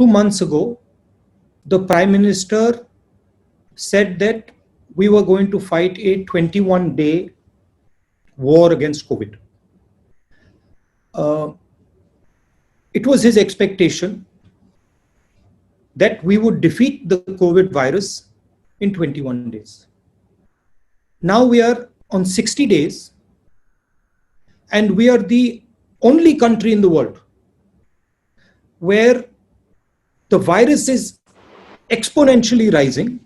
2 months ago, the Prime Minister said that we were going to fight a 21-day war against COVID. It was his expectation that we would defeat the COVID virus in 21 days. Now we are on 60 days, and we are the only country in the world where the virus is exponentially rising,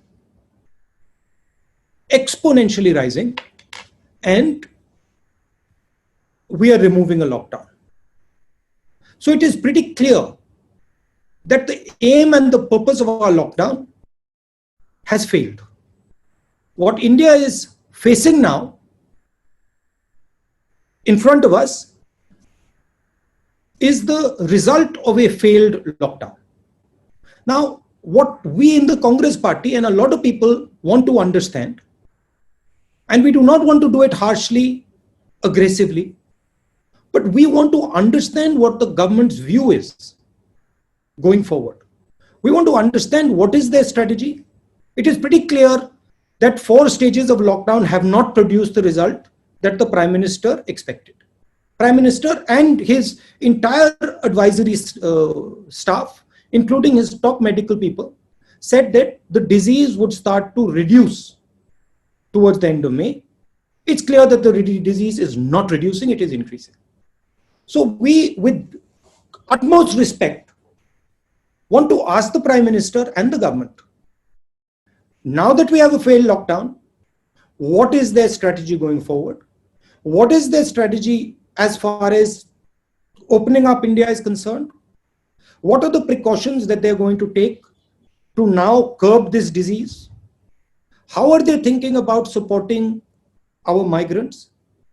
and we are removing a lockdown. So it is pretty clear that the aim and the purpose of our lockdown has failed. What India is facing now in front of us is the result of a failed lockdown. Now, what we in the Congress party and a lot of people want to understand, and we do not want to do it harshly, aggressively, but we want to understand what the government's view is going forward. We want to understand what is their strategy. It is pretty clear that 4 stages of lockdown have not produced the result that the Prime Minister expected. Prime Minister and his entire advisory staff, including his top medical people, said that the disease would start to reduce towards the end of May. It's clear that the disease is not reducing, it is increasing. So we, with utmost respect, want to ask the Prime Minister and the government, now that we have a failed lockdown, what is their strategy going forward? What is their strategy as far as opening up India is concerned? What are the precautions that they're going to take to now curb this disease? How are they thinking about supporting our migrants?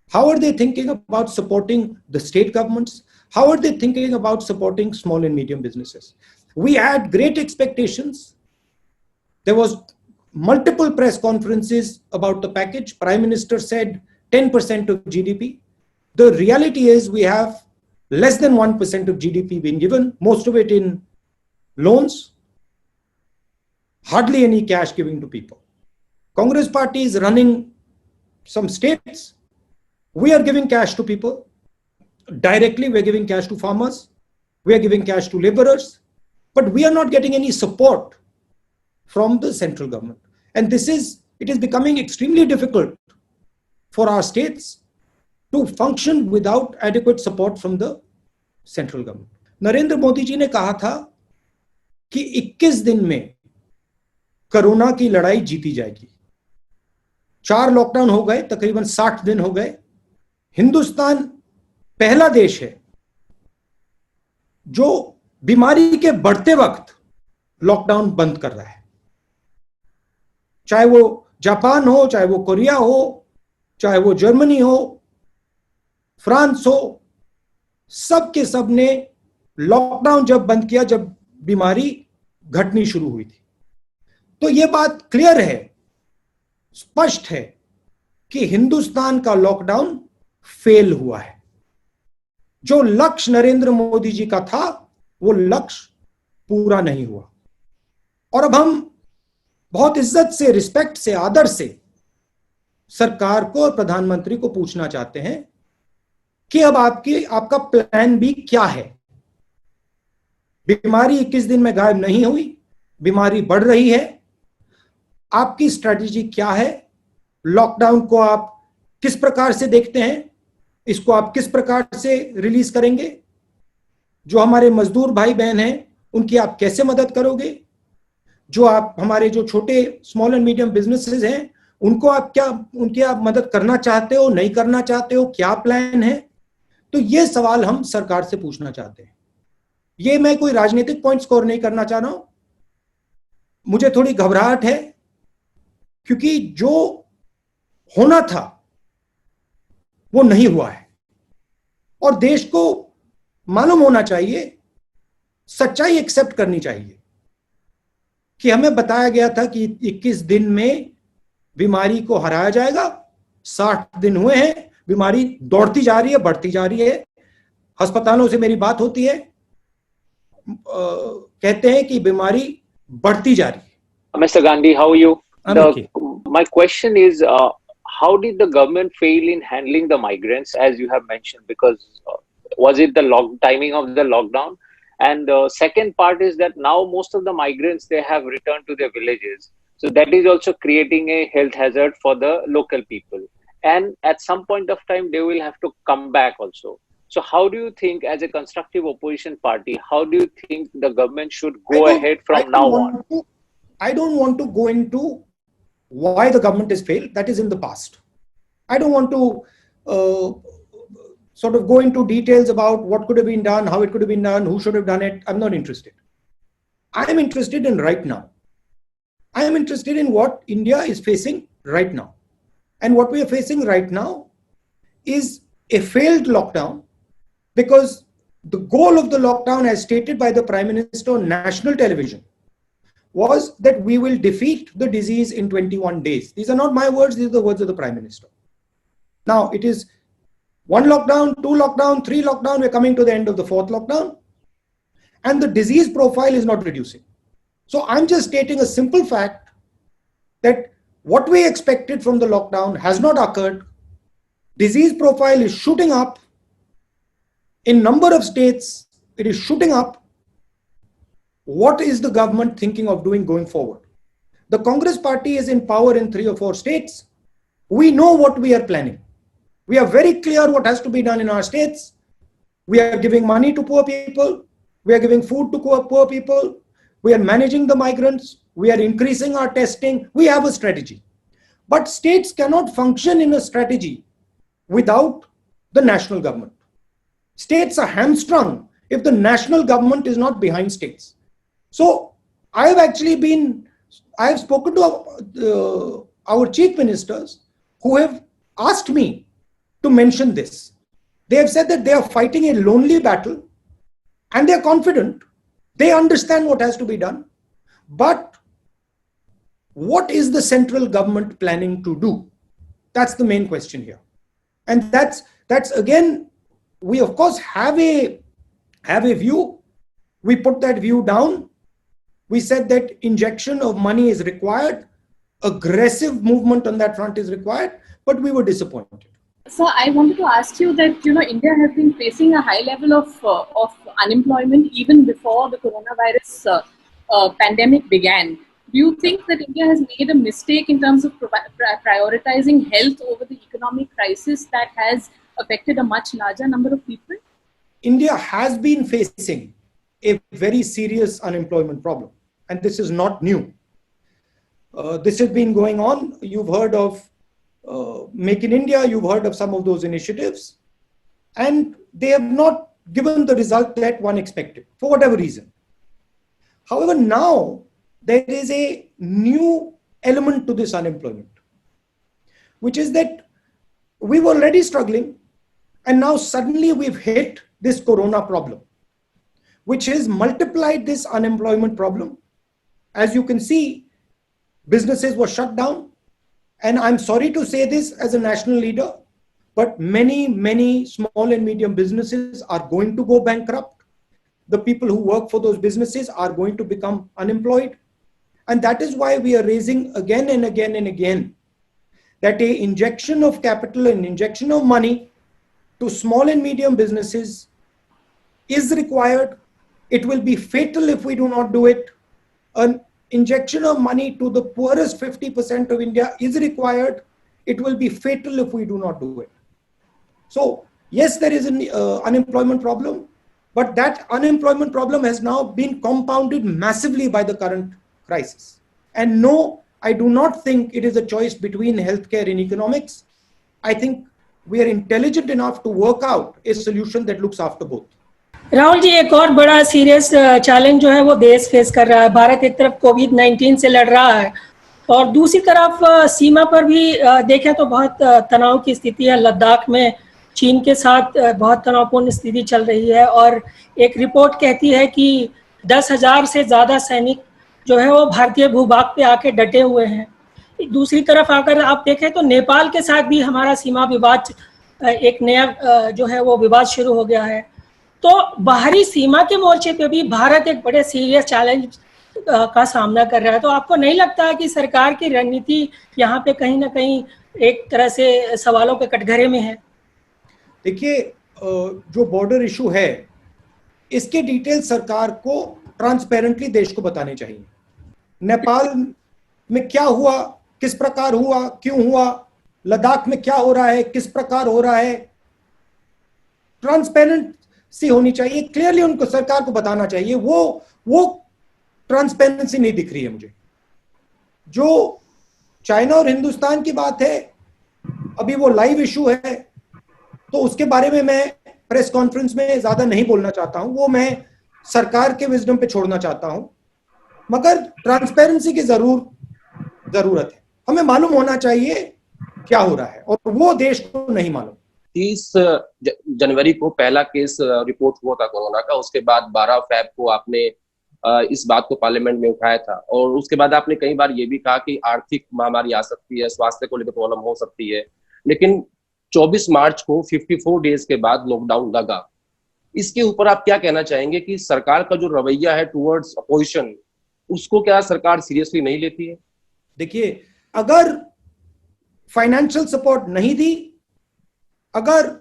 How are they thinking about supporting the state governments? How are they thinking about supporting small and medium businesses? We had great expectations. There was multiple press conferences about the package. Prime Minister said 10% of GDP. The reality is we have less than 1% of GDP being given, most of it in loans, hardly any cash giving to people. Congress party is running some states. We are giving cash to people. Directly, we are giving cash to farmers. We are giving cash to laborers. But we are not getting any support from the central government. And it is becoming extremely difficult for our states to function without adequate support from the central government. Narendra Modi ji ने कहा था कि 21 दिन में corona की लड़ाई जीती जाएगी। 4 लॉकडाउन हो गए, तकरीबन 60 दिन हो गए। हिंदुस्तान पहला देश है जो बीमारी के बढ़ते वक्त लॉकडाउन बंद कर रहा है। चाहे वो जापान हो, चाहे वो कोरिया हो, चाहे वो जर्मनी हो, फ्रांस हो, सब के सब ने लॉकडाउन जब बंद किया जब बीमारी घटनी शुरू हुई थी। तो यह बात क्लियर है, स्पष्ट है कि हिंदुस्तान का लॉकडाउन फेल हुआ है। जो लक्ष्य नरेंद्र मोदी जी का था वो लक्ष्य पूरा नहीं हुआ। और अब हम बहुत इज्जत से, रिस्पेक्ट से, आदर से सरकार को और प्रधानमंत्री को पूछना चाहते हैं कि अब आपका प्लान बी क्या है? बीमारी 21 दिन में गायब नहीं हुई, बीमारी बढ़ रही है। आपकी स्ट्रेटजी क्या है? लॉकडाउन को आप किस प्रकार से देखते हैं? इसको आप किस प्रकार से रिलीज करेंगे? जो हमारे मजदूर भाई बहन हैं उनकी आप कैसे मदद करोगे? जो आप हमारे जो छोटे स्मॉल एंड मीडियम बिजनेसेस हैं उनको उनकी आप मदद करना चाहते हो, नहीं करना चाहते हो, क्या प्लान है? तो ये सवाल हम सरकार से पूछना चाहते हैं। ये मैं कोई राजनीतिक पॉइंट स्कोर नहीं करना चाह रहा हूं। मुझे थोड़ी घबराहट है क्योंकि जो होना था वो नहीं हुआ है और देश को मालूम होना चाहिए, सच्चाई एक्सेप्ट करनी चाहिए कि हमें बताया गया था कि 21 दिन में बीमारी को हराया जाएगा। 60 दिन हुए हैं, बीमारी दौड़ती जा रही है, बढ़ती जा रही है। अस्पतालों से मेरी बात होती है, कहते हैं कि बीमारी बढ़ती जा रही है. Mr. Gandhi, how are you? I'm okay. My question is, how did the government fail in handling the migrants, as you have mentioned? Because was it the timing of the lockdown? And the second part is that now most of the migrants, they have returned to their villages. So that is also creating a health hazard for the local people. And at some point of time, they will have to come back also. So how do you think, as a constructive opposition party, how do you think the government should go ahead from now on? I don't want to go into why the government has failed. That is in the past. I don't want to sort of go into details about what could have been done, how it could have been done, who should have done it. I'm not interested. I am interested in right now. I am interested in what India is facing right now. And what we are facing right now is a failed lockdown, because the goal of the lockdown, as stated by the Prime Minister on national television, was that we will defeat the disease in 21 days. These are not my words, these are the words of the Prime Minister. Now, it is 1 lockdown, 2 lockdown, 3 lockdown, we're coming to the end of the 4th lockdown, and the disease profile is not reducing. So I'm just stating a simple fact that what we expected from the lockdown has not occurred. Disease profile is shooting up. In number of states, it is shooting up. What is the government thinking of doing going forward? The Congress party is in power in 3 or 4 states. We know what we are planning. We are very clear what has to be done in our states. We are giving money to poor people. We are giving food to poor people. We are managing the migrants. We are increasing our testing. We have a strategy. But states cannot function in a strategy without the national government. States are hamstrung if the national government is not behind states. So I have spoken to our chief ministers who have asked me to mention this. They have said that they are fighting a lonely battle and they are confident. They understand what has to be done. But what is the central government planning to do? That's the main question here. And that's again, we of course have a view. We put that view down. We said that injection of money is required. Aggressive movement on that front is required, but we were disappointed. So I wanted to ask you that, India has been facing a high level of unemployment even before the coronavirus pandemic began. Do you think that India has made a mistake in terms of prioritizing health over the economic crisis that has affected a much larger number of people? India has been facing a very serious unemployment problem, and this is not new. This has been going on. You've heard of Make in India, you've heard of some of those initiatives, and they have not given the result that one expected for whatever reason. However, now there is a new element to this unemployment, which is that we were already struggling, and now suddenly we've hit this corona problem, which has multiplied this unemployment problem. As you can see, businesses were shut down. And I'm sorry to say this as a national leader, but many small and medium businesses are going to go bankrupt. The people who work for those businesses are going to become unemployed. And that is why we are raising again and again and again that an injection of capital and injection of money to small and medium businesses is required. It will be fatal if we do not do it. An injection of money to the poorest 50% of India is required. It will be fatal if we do not do it. So yes, there is an unemployment problem, but that unemployment problem has now been compounded massively by the current crisis. And no, I do not think it is a choice between healthcare and economics. I think we are intelligent enough to work out a solution that looks after both. Rahul ji, एक और बड़ा serious challenge जो है वो देश face कर रहा है. भारत एक तरफ कोविड-19 से लड़ रहा है और दूसरी तरफ सीमा पर भी देखें तो बहुत तनाव की स्थिति है. लद्दाख में चीन के साथ बहुत तनावपूर्ण स्थिति चल रही है और एक रिपोर्ट कहती है कि 10,000 से ज़्यादा सैनिक जो है वो भारतीय भूभाग पे आके डटे हुए हैं. दूसरी तरफ अगर आप देखें तो नेपाल के साथ भी हमारा सीमा विवाद, एक नया जो है वो विवाद शुरू हो गया है. तो बाहरी सीमा के मोर्चे पे भी भारत एक बड़े सीरियस चैलेंज का सामना कर रहा है। तो आपको नहीं लगता है कि सरकार की रणनीति यहाँ पे कहीं ना कहीं एक तरह से सवालों के कटघरे में है? देखिए, जो बॉर्डर इशू है, इसके डिटेल सरकार को ट्रांसपेरेंटली देश को बताने चाहिए। नेपाल में क्या हुआ, किस प्रकार हुआ, क्यों हुआ, लद्दाख में क्या हो रहा है, किस प्रकार हो रहा है, ट्रांसपेरेंसी होनी चाहिए। क्लियरली उनको सरकार को बताना चाहिए। वो ट्रांसपेरेंसी नहीं दिख रही है मुझे। जो चाइना और हिंदुस्तान की बात है, अभी वो लाइव इशू है, तो उसके बारे में मैं प्रेस कॉन्फ्रेंस में ज्यादा नहीं बोलना चाहता हूं। वो मैं सरकार के विजडम पे छोड़ना चाहता हूं। मगर ट्रांसपेरेंसी की जरूरत है। हमें मालूम होना चाहिए क्या हो रहा है, और वो देश को नहीं मालूम। 30 जनवरी को पहला केस रिपोर्ट हुआ था कोरोना का। उसके बाद 12 फैब को आपने इस बात को पार्लियामेंट में उठाया था, और उसके बाद आपने कई बार ये भी कहा कि आर्थिक महामारी आ सकती है, स्वास्थ्य को लेकर प्रॉब्लम हो सकती है। लेकिन 24 मार्च को 54 डेज के बाद लॉकडाउन लगा। इसके ऊपर आप क्या कहना चाहेंगे कि सरकार का जो रवैया है टुवर्ड्स अपोजिशन, उसको क्या सरकार सीरियसली नहीं लेती है? देखिए, अगर फाइनेंशियल सपोर्ट नहीं दी, अगर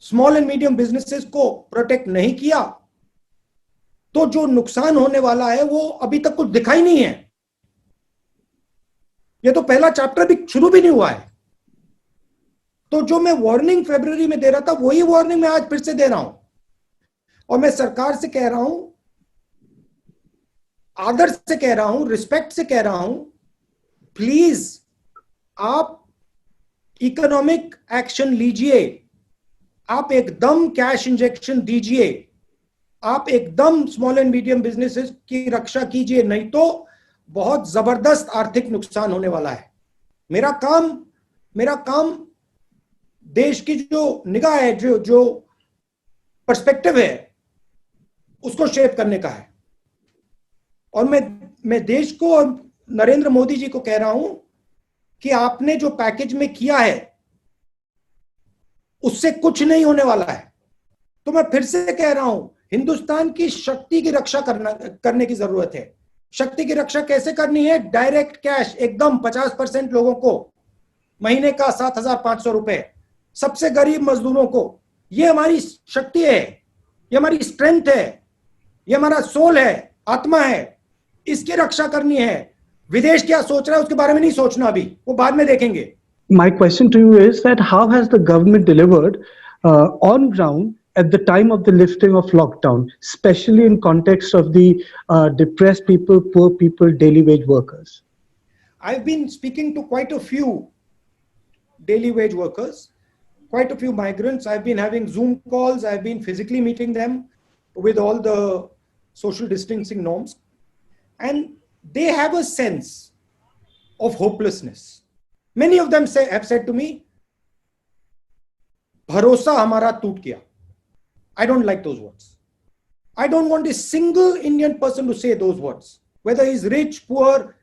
स्मॉल एंड मीडियम बिजनेसेस को प्रोटेक्ट नहीं किया, तो जो नुकसान होने वाला है वो अभी तक कुछ दिखाई नहीं है। ये तो पहला चैप्टर भी शुरू भी नहीं हुआ है। तो जो मैं वार्निंग फरवरी में दे रहा था, वही वार्निंग मैं आज फिर से दे रहा हूं। और मैं सरकार से कह रहा हूं, आदर से कह रहा हूं, रिस्पेक्ट से कह रहा हूं, प्लीज आप इकोनॉमिक एक्शन लीजिए। आप एकदम कैश इंजेक्शन दीजिए। आप एकदम स्मॉल एंड मीडियम बिजनेसेस की रक्षा कीजिए, नहीं तो बहुत जबरदस्त आर्थिक नुकसान होने वाला है। मेरा काम देश की जो निगाह है, जो पर्सपेक्टिव है, उसको शेप करने का है। और मैं देश को और नरेंद्र मोदी जी को कह रहा हूं कि आपने जो पैकेज में किया है उससे कुछ नहीं होने वाला है। तो मैं फिर से कह रहा हूं, हिंदुस्तान की शक्ति की रक्षा करने की जरूरत है। शक्ति की रक्षा कैसे करनी है? डायरेक्ट कैश एकदम 50% लोगों को महीने का 7,500 रुपए, सबसे गरीब मजदूरों को। ये हमारी शक्ति है, ये हमारी स्ट्रेंथ है, ये हमारा सोल है, आत्मा है। इसकी रक्षा करनी है। विदेश क्या सोच रहा है उसके बारे में नहीं सोचना, अभी वो बाद में देखेंगे। My question to you is that how has the government delivered on ground at the time of the lifting of lockdown, especially in context of the depressed people, poor people, daily wage workers? I've been speaking to quite a few daily wage workers, quite a few migrants. I've been having Zoom calls. I've been physically meeting them with all the social distancing norms. And they have a sense of hopelessness. Many of them have said to me, भरोसा हमारा टूट गया. I don't like those words. I don't want a single Indian person to say those words, whether he's rich, poor,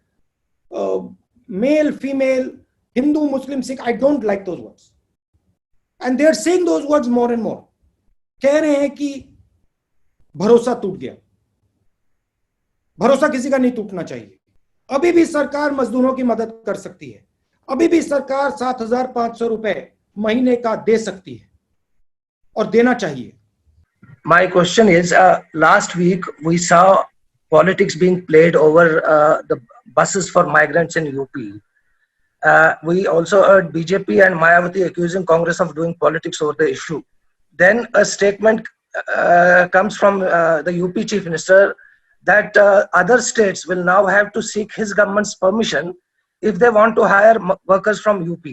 male, female, Hindu, Muslim, Sikh. I don't like those words. And they're saying those words more and more. कह रहे हैं कि भरोसा टूट गया. भरोसा किसी का नहीं टूटना चाहिए. अभी भी सरकार मजदूरों की मदद कर सकती है. अभी भी सरकार 7,500 रुपए महीने का दे सकती है और देना चाहिए. My question is, last week we saw politics being played over the buses for migrants in UP. We also heard BJP and Mayawati accusing Congress of doing politics over the issue. Then a statement comes from the UP Chief Minister that other states will now have to seek his government's permission if they want to hire workers from UP.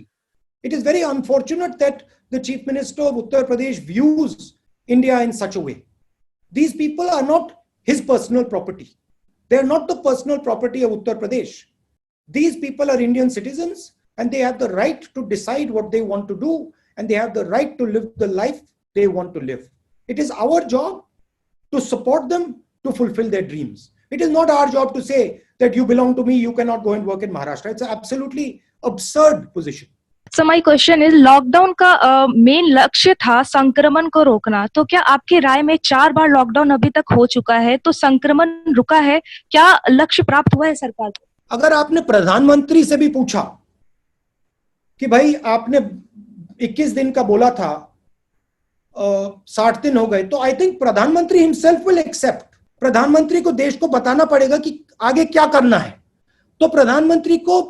It is very unfortunate that the Chief Minister of Uttar Pradesh views India in such a way. These people are not his personal property. They are not the personal property of Uttar Pradesh. These people are Indian citizens and they have the right to decide what they want to do and they have the right to live the life they want to live. It is our job to support them to fulfill their dreams. It is not our job to say that you belong to me, you cannot go and work in Maharashtra. It's an absolutely absurd position. So my question is, lockdown का main लक्ष्य था संक्रमण को रोकना, तो क्या आपकी राय में 4 बार लॉकडाउन अभी तक हो चुका है, तो संक्रमण रुका है, क्या लक्ष्य प्राप्त हुआ है सरकार को? अगर आपने प्रधानमंत्री से भी पूछा कि भाई आपने 21 दिन का बोला था, 60 दिन हो गए, तो आई थिंक प्रधानमंत्री हिमसेल्फ विल एक्सेप्ट। प्रधानमंत्री को देश को बताना पड़ेगा कि आगे क्या करना है, तो प्रधानमंत्री को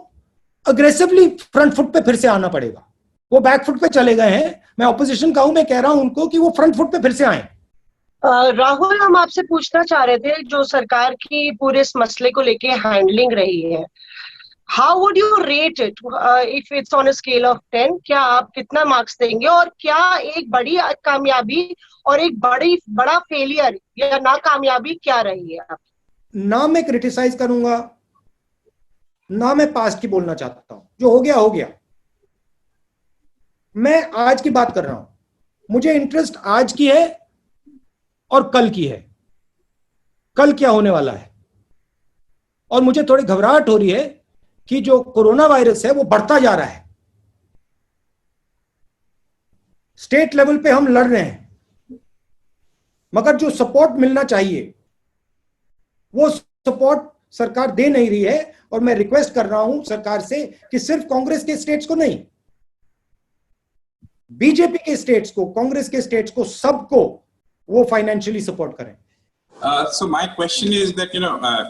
अग्रेसिवली फ्रंट फुट पे फिर से आना पड़ेगा। वो बैक फुट पे चले गए हैं, मैं ऑपोजिशन का हूं, मैं कह रहा हूं उनको कि वो फ्रंट फुट पे फिर से आए। राहुल, हम आपसे पूछना चाह रहे थे, जो सरकार की पूरे इस मसले को लेके हैंडलिंग रही है, how would you rate it if it's on a scale of 10? क्या आप कितना मार्क्स देंगे, और क्या एक बड़ी कामयाबी और एक बड़ा फेलियर या नाकामयाबी क्या रही है आप? ना मैं क्रिटिसाइज करूंगा, ना मैं पास्ट की बोलना चाहता हूं, जो हो गया हो गया। मैं आज की बात कर रहा हूं, मुझे इंटरेस्ट आज की है और कल की है, कल क्या होने वाला है। और मुझे थोड़ी घबराहट हो रही है कि जो कोरोना वायरस है वो बढ़ता जा रहा है। स्टेट लेवल पे हम लड़ रहे हैं, मगर जो सपोर्ट मिलना चाहिए वो सपोर्ट सरकार दे नहीं रही है। और मैं रिक्वेस्ट कर रहा हूं सरकार से कि सिर्फ कांग्रेस के स्टेट्स को नहीं, बीजेपी के स्टेट्स को, कांग्रेस के स्टेट्स को, सबको वो फाइनेंशियली सपोर्ट करें। So my question is that,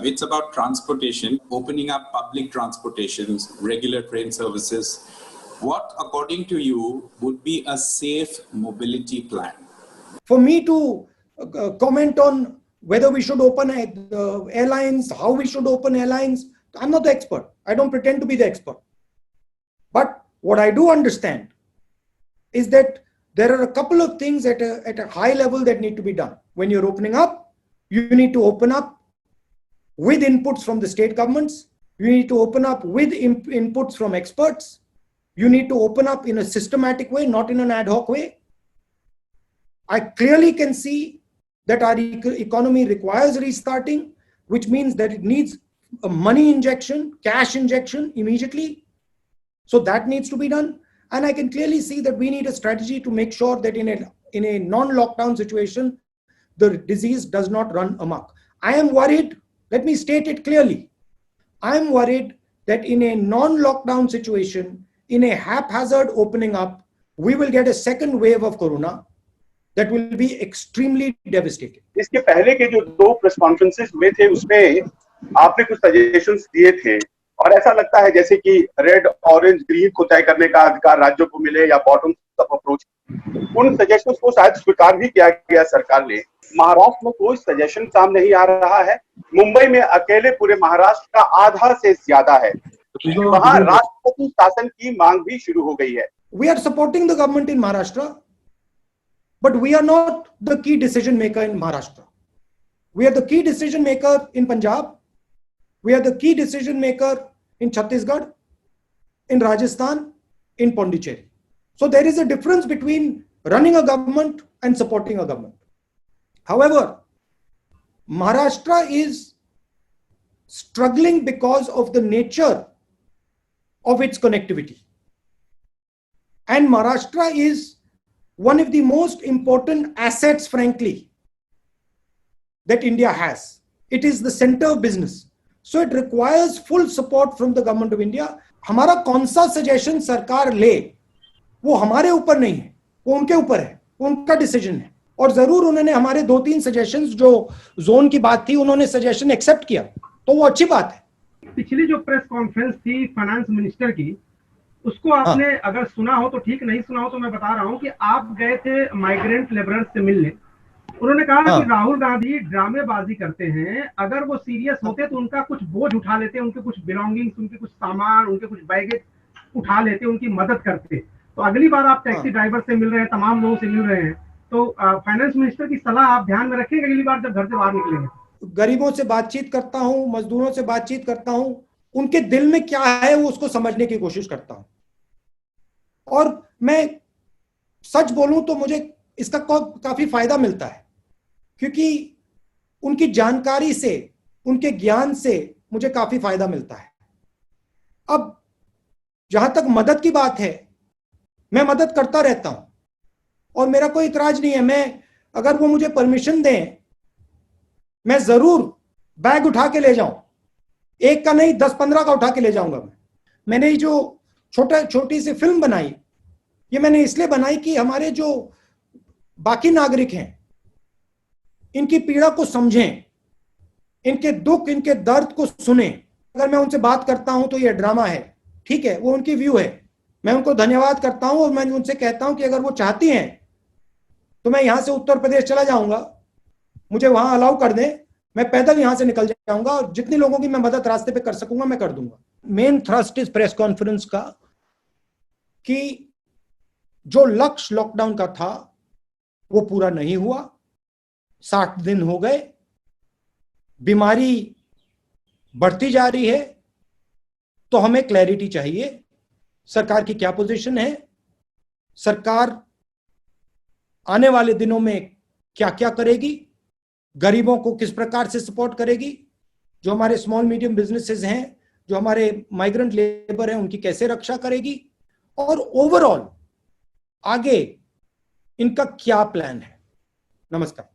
it's about transportation, opening up public transportations, regular train services. What, according to you, would be a safe mobility plan? For me to comment on whether we should open airlines, how we should open airlines, I'm not the expert. I don't pretend to be the expert. But what I do understand is that there are a couple of things at a high level that need to be done. When you're opening up, you need to open up with inputs from the state governments. You need to open up with inputs from experts. You need to open up in a systematic way, not in an ad hoc way. I clearly can see that our economy requires restarting, which means that it needs a money injection, cash injection immediately. So that needs to be done. And I can clearly see that we need a strategy to make sure that in a non-lockdown situation, the disease does not run amok. I am worried, let me state it clearly. I am worried that in a non-lockdown situation, in a haphazard opening up, we will get a second wave of corona that will be extremely devastating. इसके पहले के जो 2 press conferences हुए थे उसमें आपने कुछ suggestions दिए थे, और ऐसा लगता है जैसे कि रेड, ऑरेंज, ग्रीन को तय करने का अधिकार राज्यों को मिले या बॉटम अप अप्रोच। उन सजेशंस को शायद स्वीकार भी किया गया सरकार ने। महाराष्ट्र में कोई सजेशन काम नहीं आ रहा है। मुंबई में अकेले पूरे महाराष्ट्र का आधा से ज्यादा है, वहां राष्ट्रपति शासन की मांग भी शुरू हो गई है। We are supporting the government in Maharashtra, but we are not the key decision maker in Maharashtra. We are the key decision maker in Punjab. We are the key decision maker in Chhattisgarh, in Rajasthan, in Pondicherry. So there is a difference between running a government and supporting a government. However, Maharashtra is struggling because of the nature of its connectivity. And Maharashtra is one of the most important assets, frankly, that India has. It is the center of business. So it requires full support from the government of India. हमारा कौन सा suggestion सरकार ले वो हमारे ऊपर नहीं है, वो उनके ऊपर है, वो उनका डिसीजन है। और जरूर उन्होंने हमारे 2-3 सजेशंस, जो जोन की बात थी, उन्होंने सजेशन एक्सेप्ट किया, तो वो अच्छी बात है। पिछली जो प्रेस कॉन्फ्रेंस थी फाइनेंस मिनिस्टर की, उसको आपने अगर सुना हो तो ठीक, नहीं सुना हो तो मैं बता रहा हूँ कि आप गए थे माइग्रेंट लेबरर्स से मिलने। उन्होंने कहा कि राहुल गांधी ड्रामेबाजी करते हैं, अगर वो सीरियस होते तो उनका कुछ बोझ उठा लेते, उनके कुछ बिलोंगिंग्स, उनके कुछ सामान, उनके कुछ बैगेज उठा लेते, उनकी मदद करते। तो अगली बार आप टैक्सी ड्राइवर से मिल रहे हैं, तमाम लोगों से मिल रहे हैं, तो फाइनेंस मिनिस्टर की सलाह आप ध्यान में रखेंगे अगली बार जब घर से बाहर निकलेंगे? गरीबों से बातचीत करता हूं, मजदूरों से बातचीत करता हूं, उनके दिल में क्या है वो उसको समझने की कोशिश करता हूं। और मैं सच बोलूं तो मुझे इसका काफी फायदा मिलता है, क्योंकि उनकी जानकारी से, उनके ज्ञान से मुझे काफी फायदा मिलता है। अब जहां तक मदद की बात है, मैं मदद करता रहता हूं और मेरा कोई इतराज नहीं है। मैं, अगर वो मुझे परमिशन दें, मैं जरूर बैग उठा के ले जाऊं, एक का नहीं 10-15 का उठा के ले जाऊंगा। मैंने ये जो छोटी सी फिल्म बनाई, ये मैंने इसलिए बनाई कि हमारे जो बाकी नागरिक हैं, इनकी पीड़ा को समझें, इनके दुख, इनके दर्द को सुने। अगर मैं उनसे बात करता हूं तो ये ड्रामा है, ठीक है, वो उनकी व्यू है, मैं उनको धन्यवाद करता हूं और मैं उनसे कहता हूं कि अगर वो चाहती हैं तो मैं यहां से उत्तर प्रदेश चला जाऊंगा, मुझे वहां अलाउ कर दें, मैं पैदल यहां से निकल जाऊंगा और जितने लोगों की मैं मदद रास्ते पे कर सकूंगा मैं कर दूंगा। मेन थ्रस्ट इस प्रेस कॉन्फ्रेंस का कि जो लक्ष्य लॉकडाउन का था वो पूरा नहीं हुआ, 60 दिन हो गए, बीमारी बढ़ती जा रही है, तो हमें क्लैरिटी चाहिए सरकार की क्या पोजीशन है, सरकार आने वाले दिनों में क्या क्या करेगी, गरीबों को किस प्रकार से सपोर्ट करेगी, जो हमारे स्मॉल मीडियम बिजनेसेस हैं, जो हमारे माइग्रेंट लेबर हैं, उनकी कैसे रक्षा करेगी, और ओवरऑल आगे इनका क्या प्लान है। नमस्कार।